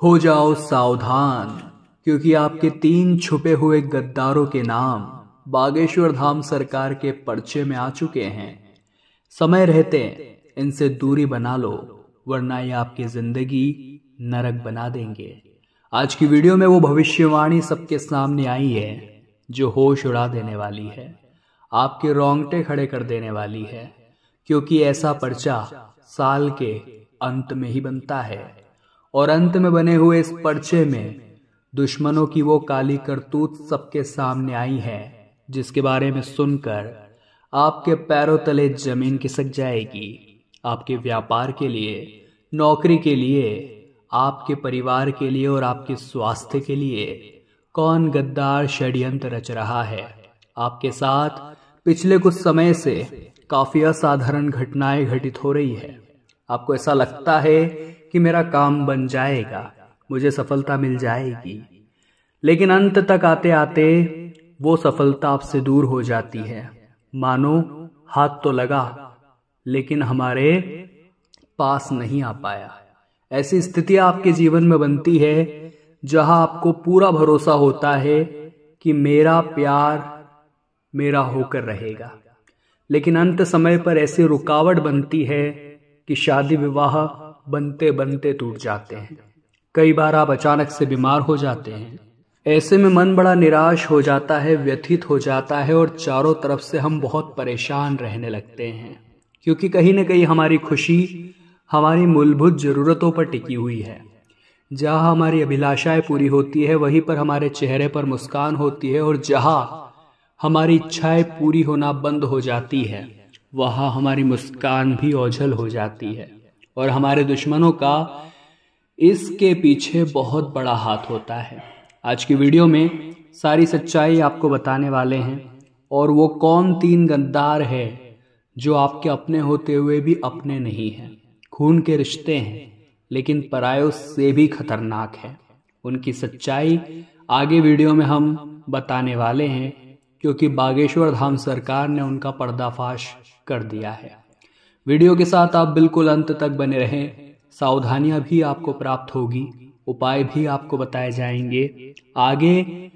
हो जाओ सावधान, क्योंकि आपके 3 छुपे हुए गद्दारों के नाम बागेश्वर धाम सरकार के पर्चे में आ चुके हैं। समय रहते इनसे दूरी बना लो, वरना ये आपकी जिंदगी नरक बना देंगे। आज की वीडियो में वो भविष्यवाणी सबके सामने आई है जो होश उड़ा देने वाली है, आपके रोंगटे खड़े कर देने वाली है, क्योंकि ऐसा पर्चा साल के अंत में ही बनता है। और अंत में बने हुए इस पर्चे में दुश्मनों की वो काली करतूत सबके सामने आई है, जिसके बारे में सुनकर आपके पैरों तले जमीन खिसक जाएगी। आपके व्यापार के लिए, नौकरी के लिए, आपके परिवार के लिए और आपके स्वास्थ्य के लिए कौन गद्दार षड्यंत्र रच रहा है। आपके साथ पिछले कुछ समय से काफी असाधारण घटनाएं घटित हो रही है। आपको ऐसा लगता है कि मेरा काम बन जाएगा, मुझे सफलता मिल जाएगी, लेकिन अंत तक आते आते वो सफलता आपसे दूर हो जाती है। मानो हाथ तो लगा लेकिन हमारे पास नहीं आ पाया। ऐसी स्थिति आपके जीवन में बनती है जहां आपको पूरा भरोसा होता है कि मेरा प्यार मेरा होकर रहेगा, लेकिन अंत समय पर ऐसी रुकावट बनती है कि शादी विवाह बनते बनते टूट जाते हैं। कई बार आप अचानक से बीमार हो जाते हैं। ऐसे में मन बड़ा निराश हो जाता है, व्यथित हो जाता है और चारों तरफ से हम बहुत परेशान रहने लगते हैं, क्योंकि कहीं न कहीं हमारी खुशी हमारी मूलभूत जरूरतों पर टिकी हुई है। जहां हमारी अभिलाषाएं पूरी होती है वहीं पर हमारे चेहरे पर मुस्कान होती है, और जहां हमारी इच्छाएं पूरी होना बंद हो जाती है वहां हमारी मुस्कान भी ओझल हो जाती है। और हमारे दुश्मनों का इसके पीछे बहुत बड़ा हाथ होता है। आज की वीडियो में सारी सच्चाई आपको बताने वाले हैं, और वो कौन 3 गद्दार है जो आपके अपने होते हुए भी अपने नहीं हैं। खून के रिश्ते हैं लेकिन परायों से भी खतरनाक है। उनकी सच्चाई आगे वीडियो में हम बताने वाले हैं, क्योंकि बागेश्वर धाम सरकार ने उनका पर्दाफाश कर दिया है। वीडियो के साथ आप बिल्कुल अंत तक बने रहें। सावधानियां भी आपको प्राप्त होगी, उपाय भी आपको बताए जाएंगे। आगे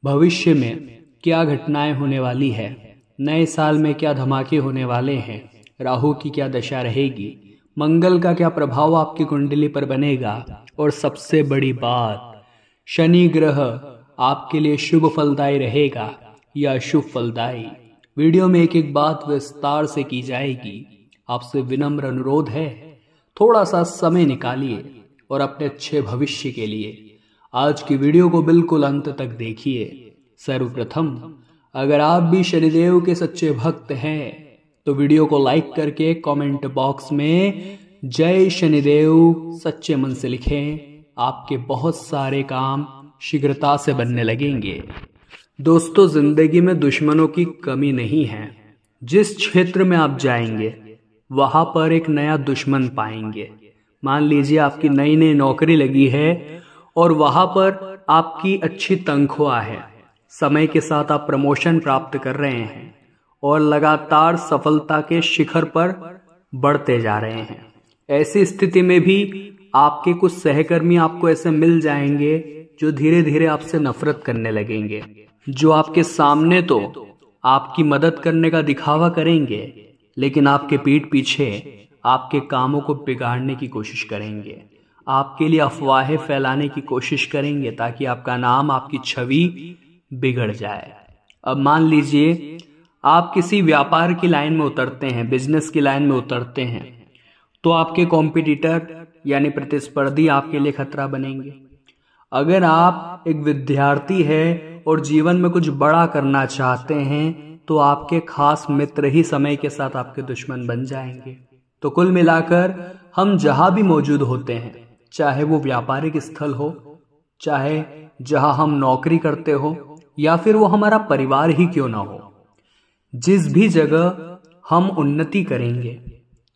भविष्य में क्या घटनाएं होने वाली है, नए साल में क्या धमाके होने वाले हैं, राहु की क्या दशा रहेगी, मंगल का क्या प्रभाव आपकी कुंडली पर बनेगा, और सबसे बड़ी बात, शनि ग्रह आपके लिए शुभ फलदायी रहेगा या अशुभ फलदायी। वीडियो में एक एक बात विस्तार से की जाएगी। आपसे विनम्र अनुरोध है, थोड़ा सा समय निकालिए और अपने अच्छे भविष्य के लिए आज की वीडियो को बिल्कुल अंत तक देखिए। सर्वप्रथम, अगर आप भी शनिदेव के सच्चे भक्त हैं तो वीडियो को लाइक करके कमेंट बॉक्स में जय शनिदेव सच्चे मन से लिखें। आपके बहुत सारे काम शीघ्रता से बनने लगेंगे। दोस्तों, जिंदगी में दुश्मनों की कमी नहीं है। जिस क्षेत्र में आप जाएंगे वहां पर एक नया दुश्मन पाएंगे। मान लीजिए आपकी नई नई नौकरी लगी है और वहां पर आपकी अच्छी तनख्वाह है, समय के साथ आप प्रमोशन प्राप्त कर रहे हैं और लगातार सफलता के शिखर पर बढ़ते जा रहे हैं। ऐसी स्थिति में भी आपके कुछ सहकर्मी आपको ऐसे मिल जाएंगे जो धीरे धीरे आपसे नफरत करने लगेंगे, जो आपके सामने तो आपकी मदद करने का दिखावा करेंगे, लेकिन आपके पीठ पीछे आपके कामों को बिगाड़ने की कोशिश करेंगे, आपके लिए अफवाहें फैलाने की कोशिश करेंगे ताकि आपका नाम, आपकी छवि बिगड़ जाए। अब मान लीजिए आप किसी व्यापार की लाइन में उतरते हैं, बिजनेस की लाइन में उतरते हैं, तो आपके कॉम्पिटिटर यानी प्रतिस्पर्धी आपके लिए खतरा बनेंगे। अगर आप एक विद्यार्थी हैं और जीवन में कुछ बड़ा करना चाहते हैं तो आपके खास मित्र ही समय के साथ आपके दुश्मन बन जाएंगे। तो कुल मिलाकर हम जहां भी मौजूद होते हैं, चाहे वो व्यापारिक स्थल हो, चाहे जहां हम नौकरी करते हो, या फिर वो हमारा परिवार ही क्यों ना हो, जिस भी जगह हम उन्नति करेंगे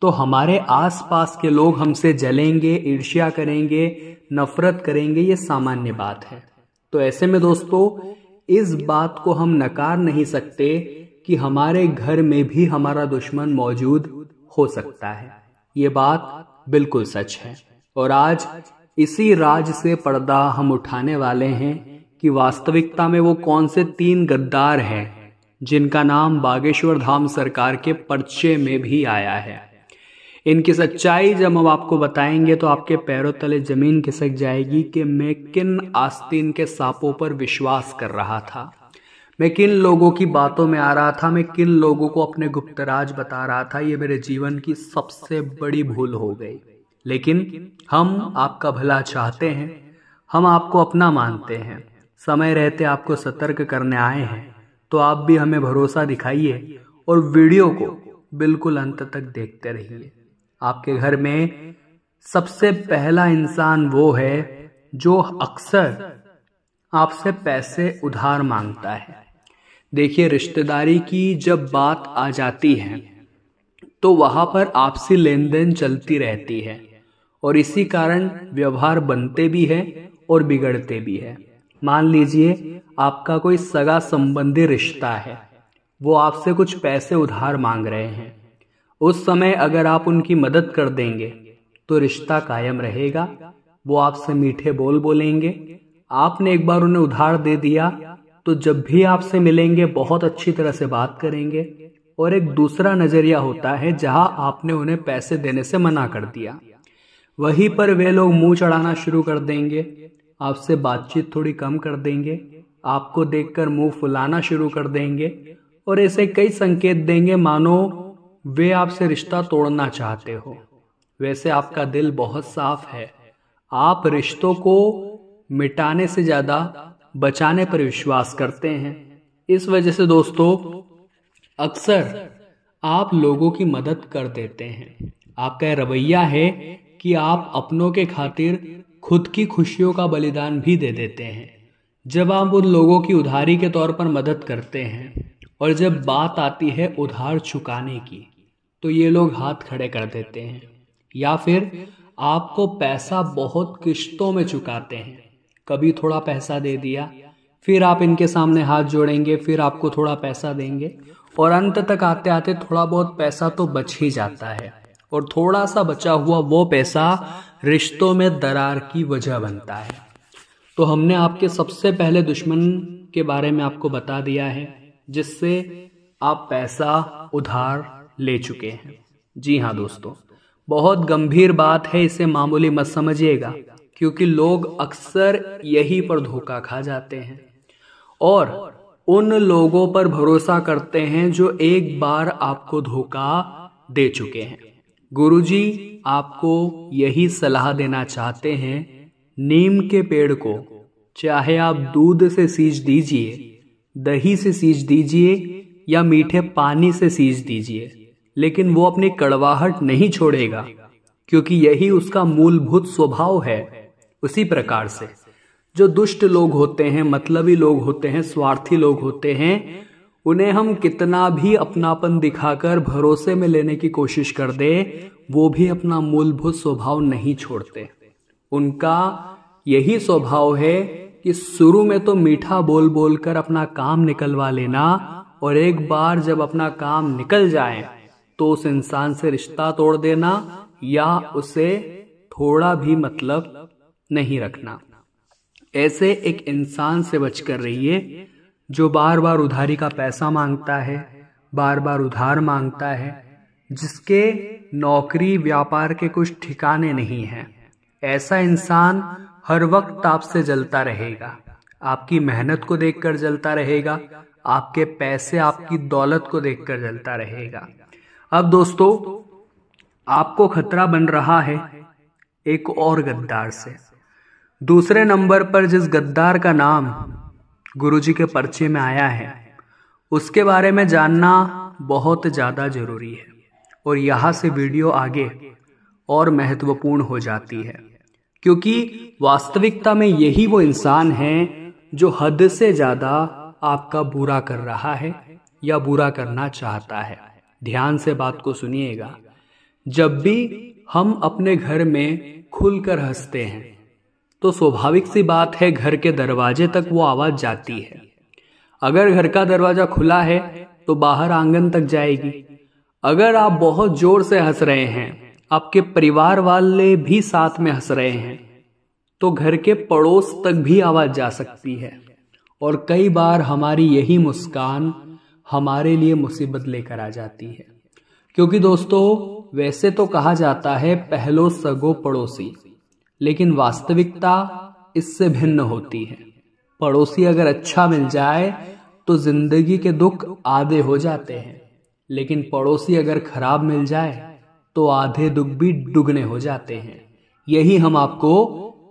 तो हमारे आसपास के लोग हमसे जलेंगे, ईर्ष्या करेंगे, नफरत करेंगे। ये सामान्य बात है। तो ऐसे में दोस्तों, इस बात को हम नकार नहीं सकते कि हमारे घर में भी हमारा दुश्मन मौजूद हो सकता है। ये बात बिल्कुल सच है। और आज इसी राज से पर्दा हम उठाने वाले हैं कि वास्तविकता में वो कौन से 3 गद्दार हैं जिनका नाम बागेश्वर धाम सरकार के पर्चे में भी आया है। इनकी सच्चाई जब हम आपको बताएंगे तो आपके पैरों तले जमीन खिसक जाएगी कि मैं किन आस्तीन के सांपों पर विश्वास कर रहा था, मैं किन लोगों की बातों में आ रहा था, मैं किन लोगों को अपने गुप्त राज बता रहा था। ये मेरे जीवन की सबसे बड़ी भूल हो गई। लेकिन हम आपका भला चाहते हैं, हम आपको अपना मानते हैं, समय रहते आपको सतर्क करने आए हैं। तो आप भी हमें भरोसा दिखाइए और वीडियो को बिल्कुल अंत तक देखते रहिए। आपके घर में सबसे पहला इंसान वो है जो अक्सर आपसे पैसे उधार मांगता है। देखिए, रिश्तेदारी की जब बात आ जाती है तो वहां पर आपसी लेन देन चलती रहती है और इसी कारण व्यवहार बनते भी है और बिगड़ते भी है। मान लीजिए आपका कोई सगा संबंधी रिश्ता है, वो आपसे कुछ पैसे उधार मांग रहे हैं। उस समय अगर आप उनकी मदद कर देंगे तो रिश्ता कायम रहेगा। वो आपसे मीठे बोल बोलेंगे। आपने एक बार उन्हें उधार दे दिया तो जब भी आपसे मिलेंगे बहुत अच्छी तरह से बात करेंगे। और एक दूसरा नजरिया होता है जहां आपने उन्हें पैसे देने से मना कर दिया, वहीं पर वे लोग मुंह चढ़ाना शुरू कर देंगे, आपसे बातचीत थोड़ी कम कर देंगे, आपको देखकर मुंह फुलाना शुरू कर देंगे और ऐसे कई संकेत देंगे मानो वे आपसे रिश्ता तोड़ना चाहते हो। वैसे आपका दिल बहुत साफ है, आप रिश्तों को मिटाने से ज्यादा बचाने पर विश्वास करते हैं। इस वजह से दोस्तों अक्सर आप लोगों की मदद कर देते हैं। आपका रवैया है कि आप अपनों के खातिर खुद की खुशियों का बलिदान भी दे देते हैं। जब आप उन लोगों की उधारी के तौर पर मदद करते हैं और जब बात आती है उधार चुकाने की तो ये लोग हाथ खड़े कर देते हैं या फिर आपको पैसा बहुत किश्तों में चुकाते हैं। कभी थोड़ा पैसा दे दिया, फिर आप इनके सामने हाथ जोड़ेंगे, फिर आपको थोड़ा पैसा देंगे और अंत तक आते आते थोड़ा बहुत पैसा तो बच ही जाता है और थोड़ा सा बचा हुआ वो पैसा रिश्तों में दरार की वजह बनता है। तो हमने आपके सबसे पहले दुश्मन के बारे में आपको बता दिया है जिससे आप पैसा उधार ले चुके हैं। जी हाँ दोस्तों, बहुत गंभीर बात है, इसे मामूली मत समझिएगा क्योंकि लोग अक्सर यही पर धोखा खा जाते हैं और उन लोगों पर भरोसा करते हैं जो एक बार आपको धोखा दे चुके हैं। गुरुजी आपको यही सलाह देना चाहते हैं, नीम के पेड़ को चाहे आप दूध से सींच दीजिए, दही से सींच दीजिए या मीठे पानी से सींच दीजिए, लेकिन वो अपनी कड़वाहट नहीं छोड़ेगा क्योंकि यही उसका मूलभूत स्वभाव है। उसी प्रकार से जो दुष्ट लोग होते हैं, मतलबी लोग होते हैं, स्वार्थी लोग होते हैं, उन्हें हम कितना भी अपनापन दिखाकर भरोसे में लेने की कोशिश कर दे, वो भी अपना मूलभूत स्वभाव नहीं छोड़ते। उनका यही स्वभाव है कि शुरू में तो मीठा बोल बोलकर अपना काम निकलवा लेना और एक बार जब अपना काम निकल जाए तो उस इंसान से रिश्ता तोड़ देना या उसे थोड़ा भी मतलब नहीं रखना। ऐसे एक इंसान से बचकर रहिए जो बार बार उधारी का पैसा मांगता है, बार बार उधार मांगता है, जिसके नौकरी व्यापार के कुछ ठिकाने नहीं हैं। ऐसा इंसान हर वक्त आपसे जलता रहेगा, आपकी मेहनत को देखकर जलता रहेगा, आपके पैसे आपकी दौलत को देखकर जलता रहेगा। अब दोस्तों आपको खतरा बन रहा है एक और गद्दार से। दूसरे नंबर पर जिस गद्दार का नाम गुरुजी के पर्चे में आया है उसके बारे में जानना बहुत ज़्यादा जरूरी है और यहाँ से वीडियो आगे और महत्वपूर्ण हो जाती है क्योंकि वास्तविकता में यही वो इंसान है जो हद से ज़्यादा आपका बुरा कर रहा है या बुरा करना चाहता है। ध्यान से बात को सुनिएगा। जब भी हम अपने घर में खुलकर हंसते हैं तो स्वाभाविक सी बात है घर के दरवाजे तक वो आवाज जाती है। अगर घर का दरवाजा खुला है तो बाहर आंगन तक जाएगी। अगर आप बहुत जोर से हंस रहे हैं, आपके परिवार वाले भी साथ में हंस रहे हैं, तो घर के पड़ोस तक भी आवाज जा सकती है। और कई बार हमारी यही मुस्कान हमारे लिए मुसीबत लेकर आ जाती है। क्योंकि दोस्तों, वैसे तो कहा जाता है पहलो सगो पड़ोसी, लेकिन वास्तविकता इससे भिन्न होती है। पड़ोसी अगर अच्छा मिल जाए तो जिंदगी के दुख आधे हो जाते हैं, लेकिन पड़ोसी अगर खराब मिल जाए तो आधे दुख भी दुगने हो जाते हैं। यही हम आपको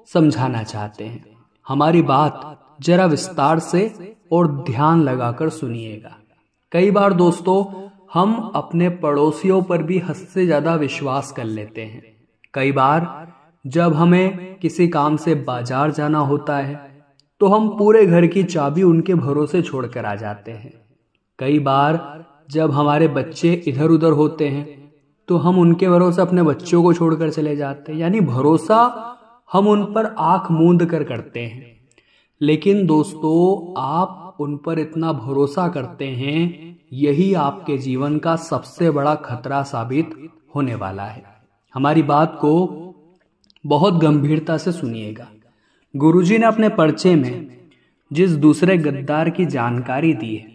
समझाना चाहते हैं। हमारी बात जरा विस्तार से और ध्यान लगाकर सुनिएगा। कई बार दोस्तों, हम अपने पड़ोसियों पर भी हद से ज्यादा विश्वास कर लेते हैं। कई बार जब हमें किसी काम से बाजार जाना होता है तो हम पूरे घर की चाबी उनके भरोसे छोड़कर आ जाते हैं। कई बार जब हमारे बच्चे इधर उधर होते हैं तो हम उनके भरोसे अपने बच्चों को छोड़कर चले जाते हैं। यानी भरोसा हम उन पर आंख मूंद कर करते हैं। लेकिन दोस्तों, आप उन पर इतना भरोसा करते हैं, यही आपके जीवन का सबसे बड़ा खतरा साबित होने वाला है। हमारी बात को बहुत गंभीरता से सुनिएगा। गुरुजी ने अपने पर्चे में जिस दूसरे गद्दार की जानकारी दी है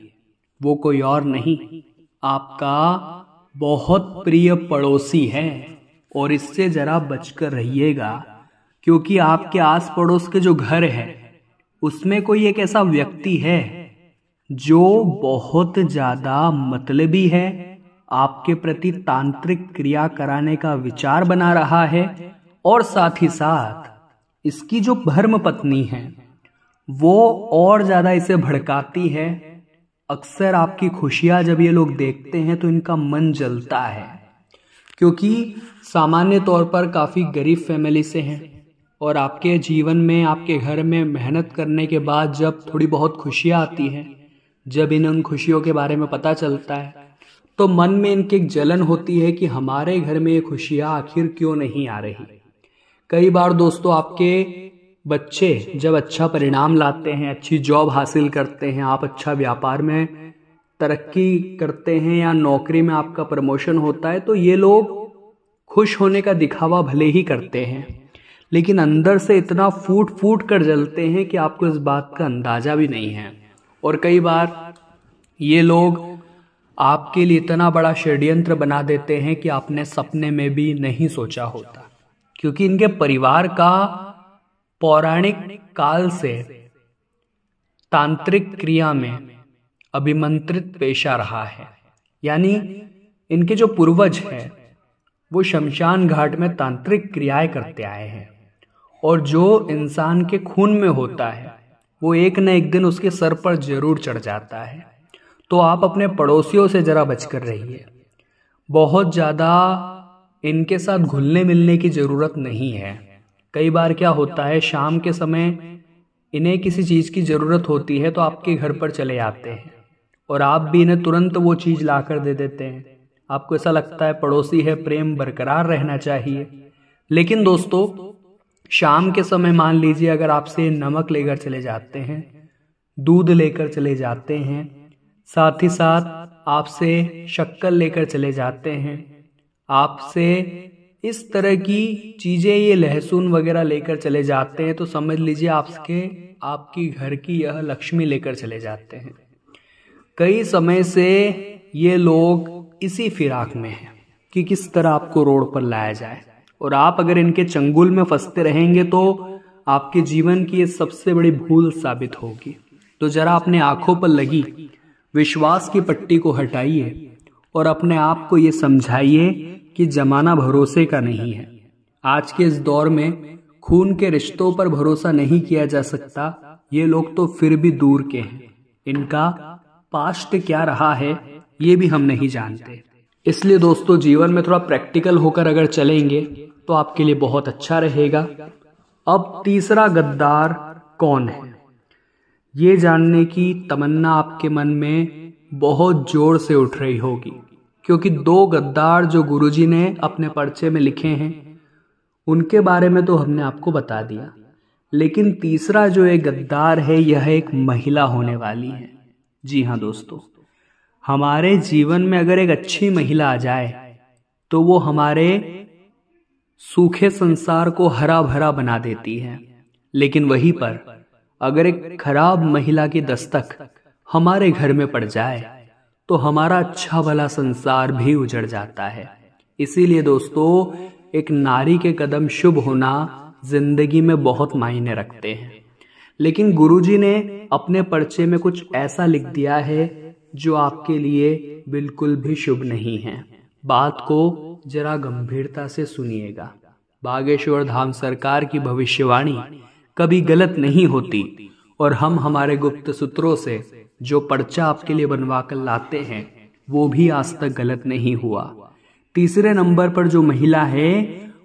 वो कोई और नहीं, आपका बहुत प्रिय पड़ोसी है। और इससे जरा बचकर रहिएगा, क्योंकि आपके आस पड़ोस के जो घर है उसमें कोई एक ऐसा व्यक्ति है जो बहुत ज्यादा मतलबी है, आपके प्रति तांत्रिक क्रिया कराने का विचार बना रहा है। और साथ ही साथ इसकी जो धर्म पत्नी है वो और ज्यादा इसे भड़काती है। अक्सर आपकी खुशियां जब ये लोग देखते हैं तो इनका मन जलता है, क्योंकि सामान्य तौर पर काफी गरीब फैमिली से हैं और आपके जीवन में, आपके घर में मेहनत करने के बाद जब थोड़ी बहुत खुशियां आती हैं, जब इन्हें उन खुशियों के बारे में पता चलता है तो मन में इनकी एक जलन होती है कि हमारे घर में ये खुशियां आखिर क्यों नहीं आ रही। कई बार दोस्तों, आपके बच्चे जब अच्छा परिणाम लाते हैं, अच्छी जॉब हासिल करते हैं, आप अच्छा व्यापार में तरक्की करते हैं या नौकरी में आपका प्रमोशन होता है, तो ये लोग खुश होने का दिखावा भले ही करते हैं, लेकिन अंदर से इतना फूट फूट कर जलते हैं कि आपको इस बात का अंदाजा भी नहीं है। और कई बार ये लोग आपके लिए इतना बड़ा षड्यंत्र बना देते हैं कि आपने सपने में भी नहीं सोचा होता, क्योंकि इनके परिवार का पौराणिक काल से तांत्रिक क्रिया में अभिमंत्रित पेशा रहा है। यानी इनके जो पूर्वज हैं वो शमशान घाट में तांत्रिक क्रियाएं करते आए हैं, और जो इंसान के खून में होता है वो एक न एक दिन उसके सर पर जरूर चढ़ जाता है। तो आप अपने पड़ोसियों से जरा बचकर रहिए। बहुत ज्यादा इनके साथ घुलने मिलने की जरूरत नहीं है। कई बार क्या होता है, शाम के समय इन्हें किसी चीज की जरूरत होती है तो आपके घर पर चले आते हैं और आप भी इन्हें तुरंत वो चीज लाकर दे देते हैं। आपको ऐसा लगता है पड़ोसी है, प्रेम बरकरार रहना चाहिए। लेकिन दोस्तों, शाम के समय मान लीजिए अगर आपसे नमक लेकर चले जाते हैं, दूध लेकर चले जाते हैं, साथ ही साथ आपसे शक्कर लेकर चले जाते हैं, आपसे इस तरह की चीजें, ये लहसुन वगैरह लेकर चले जाते हैं, तो समझ लीजिए आपकी घर की यह लक्ष्मी लेकर चले जाते हैं। कई समय से ये लोग इसी फिराक में हैं कि किस तरह आपको रोड पर लाया जाए, और आप अगर इनके चंगुल में फंसते रहेंगे तो आपके जीवन की ये सबसे बड़ी भूल साबित होगी। तो जरा अपने आंखों पर लगी विश्वास की पट्टी को हटाइए और अपने आप को ये समझाइए कि जमाना भरोसे का नहीं है। आज के इस दौर में खून के रिश्तों पर भरोसा नहीं किया जा सकता। ये लोग तो फिर भी दूर के हैं, इनका पास्ट क्या रहा है ये भी हम नहीं जानते। इसलिए दोस्तों, जीवन में थोड़ा प्रैक्टिकल होकर अगर चलेंगे तो आपके लिए बहुत अच्छा रहेगा। अब तीसरा गद्दार कौन है, ये जानने की तमन्ना आपके मन में बहुत जोर से उठ रही होगी, क्योंकि 2 गद्दार जो गुरुजी ने अपने पर्चे में लिखे हैं उनके बारे में तो हमने आपको बता दिया, लेकिन तीसरा जो एक गद्दार है यह एक महिला होने वाली है। जी हाँ दोस्तों, हमारे जीवन में अगर एक अच्छी महिला आ जाए तो वो हमारे सूखे संसार को हरा भरा बना देती है। लेकिन वहीं पर अगर एक खराब महिला की दस्तक हमारे घर में पड़ जाए तो हमारा अच्छा भला संसार भी उजड़ जाता है। इसीलिए दोस्तों, एक नारी के कदम शुभ होना जिंदगी में बहुत मायने रखते हैं। लेकिन गुरुजी ने अपने पर्चे में कुछ ऐसा लिख दिया है जो आपके लिए बिल्कुल भी शुभ नहीं है। बात को जरा गंभीरता से सुनिएगा। बागेश्वर धाम सरकार की भविष्यवाणी कभी गलत नहीं होती और हम हमारे गुप्त सूत्रों से जो पर्चा आपके लिए बनवा कर लाते हैं वो भी आज तक गलत नहीं हुआ। तीसरे नंबर पर जो महिला है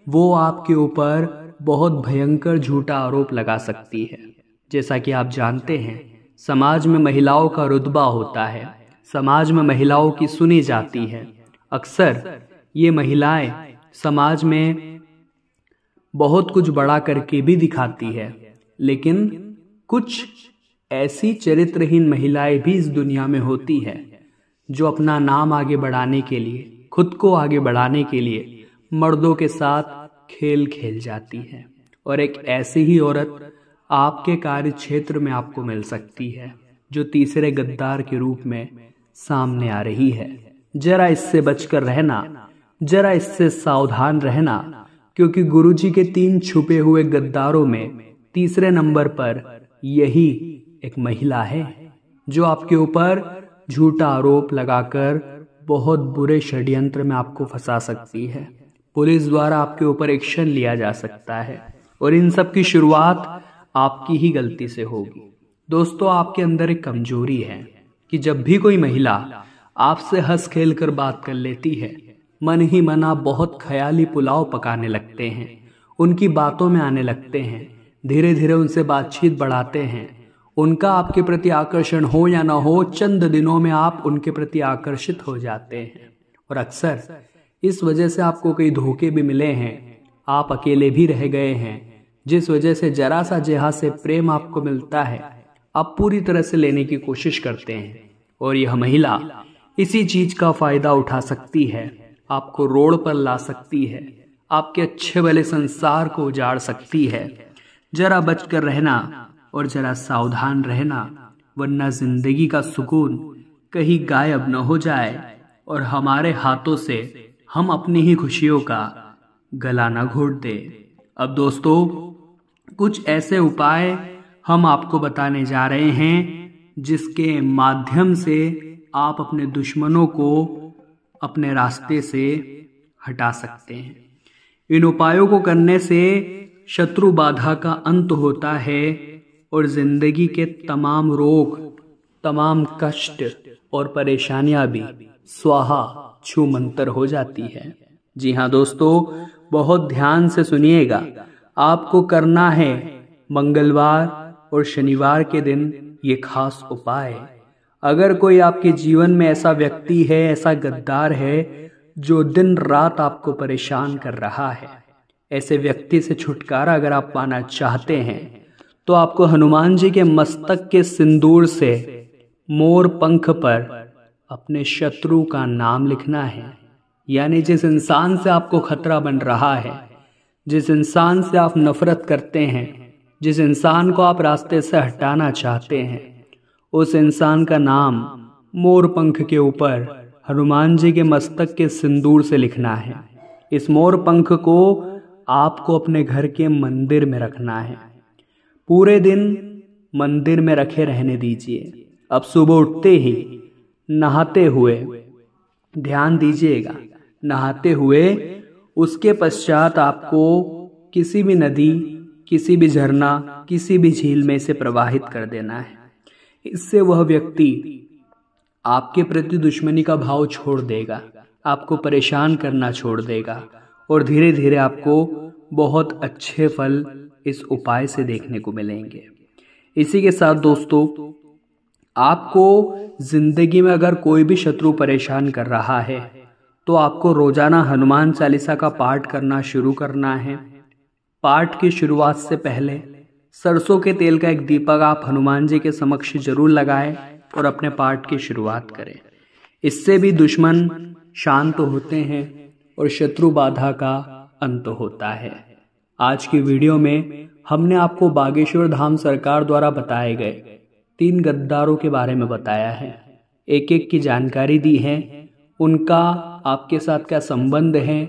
वो आपके ऊपर बहुत भयंकर झूठा आरोप लगा सकती है। जैसा कि आप जानते हैं, समाज में महिलाओं का रुतबा होता है, समाज में महिलाओं की सुनी जाती है। अक्सर ये महिलाएं समाज में बहुत कुछ बड़ा करके भी दिखाती है, लेकिन कुछ ऐसी चरित्रहीन महिलाएं भी इस दुनिया में होती है जो अपना नाम आगे बढ़ाने के लिए, खुद को आगे बढ़ाने के लिए मर्दों के साथ खेल खेल जाती है। और एक ऐसी ही औरत आपके कार्य क्षेत्र में आपको मिल सकती है जो तीसरे गद्दार के रूप में सामने आ रही है। जरा इससे बचकर रहना, जरा इससे सावधान रहना, क्योंकि गुरुजी के 3 छुपे हुए गद्दारों में तीसरे नंबर पर यही एक महिला है जो आपके ऊपर झूठा आरोप लगाकर बहुत बुरे षड्यंत्र में आपको फंसा सकती है। पुलिस द्वारा आपके ऊपर एक्शन लिया जा सकता है और इन सब की शुरुआत आपकी ही गलती से होगी। दोस्तों, आपके अंदर एक कमजोरी है कि जब भी कोई महिला आपसे हंस खेल कर बात कर लेती है, मन ही मन आप बहुत ख्याली पुलाव पकाने लगते हैं, उनकी बातों में आने लगते हैं, धीरे धीरे उनसे बातचीत बढ़ाते हैं। उनका आपके प्रति आकर्षण हो या ना हो, चंद दिनों में आप उनके प्रति आकर्षित हो जाते हैं। और अक्सर इस वजह से आपको कई धोखे भी मिले हैं, आप अकेले भी रह गए हैं, जिस वजह से जरा सा जहाँ से प्रेम आपको मिलता है आप पूरी तरह से लेने की कोशिश करते हैं। और यह महिला इसी चीज का फायदा उठा सकती है, आपको रोड पर ला सकती है, आपके अच्छे भले संसार को उजाड़ सकती है। जरा बचकर रहना और जरा सावधान रहना, वरना जिंदगी का सुकून कहीं गायब न हो जाए और हमारे हाथों से हम अपनी ही खुशियों का गला न घोट दे। अब दोस्तों, कुछ ऐसे उपाय हम आपको बताने जा रहे हैं जिसके माध्यम से आप अपने दुश्मनों को अपने रास्ते से हटा सकते हैं। इन उपायों को करने से शत्रु बाधा का अंत होता है और जिंदगी के तमाम रोग, तमाम कष्ट और परेशानियां भी स्वाहा छू मंतर हो जाती है। जी हाँ दोस्तों, बहुत ध्यान से सुनिएगा। आपको करना है मंगलवार और शनिवार के दिन ये खास उपाय। अगर कोई आपके जीवन में ऐसा व्यक्ति है, ऐसा गद्दार है जो दिन रात आपको परेशान कर रहा है, ऐसे व्यक्ति से छुटकारा अगर आप पाना चाहते हैं तो आपको हनुमान जी के मस्तक के सिंदूर से मोर पंख पर अपने शत्रु का नाम लिखना है। यानी जिस इंसान से आपको खतरा बन रहा है, जिस इंसान से आप नफरत करते हैं, जिस इंसान को आप रास्ते से हटाना चाहते हैं, उस इंसान का नाम मोर पंख के ऊपर हनुमान जी के मस्तक के सिंदूर से लिखना है। इस मोर पंख को आपको अपने घर के मंदिर में रखना है। पूरे दिन मंदिर में रखे रहने दीजिए। अब सुबह उठते ही नहाते हुए, ध्यान दीजिएगा, नहाते हुए उसके पश्चात आपको किसी भी नदी, किसी भी झरना, किसी भी झील में इसे प्रवाहित कर देना है। इससे वह व्यक्ति आपके प्रति दुश्मनी का भाव छोड़ देगा, आपको परेशान करना छोड़ देगा और धीरे धीरे आपको बहुत अच्छे फल इस उपाय से देखने को मिलेंगे। इसी के साथ दोस्तों, आपको जिंदगी में अगर कोई भी शत्रु परेशान कर रहा है तो आपको रोजाना हनुमान चालीसा का पाठ करना शुरू करना है। पाठ की शुरुआत से पहले सरसों के तेल का एक दीपक आप हनुमान जी के समक्ष जरूर लगाएं और अपने पाठ की शुरुआत करें। इससे भी दुश्मन शांत होते हैं और शत्रु बाधा का अंत होता है। आज की वीडियो में हमने आपको बागेश्वर धाम सरकार द्वारा बताए गए 3 गद्दारों के बारे में बताया है। एक एक की जानकारी दी है, उनका आपके साथ क्या संबंध है,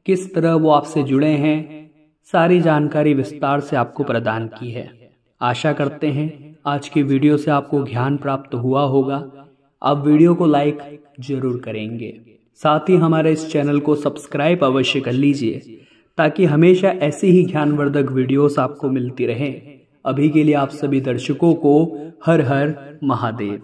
किस तरह वो आपसे जुड़े हैं, सारी जानकारी विस्तार से आपको प्रदान की है। आशा करते हैं आज की वीडियो से आपको ज्ञान प्राप्त हुआ होगा। आप वीडियो को लाइक जरूर करेंगे, साथ ही हमारे इस चैनल को सब्सक्राइब अवश्य कर लीजिए ताकि हमेशा ऐसी ही ज्ञानवर्धक वीडियोस आपको मिलती रहें। अभी के लिए आप सभी दर्शकों को हर हर महादेव।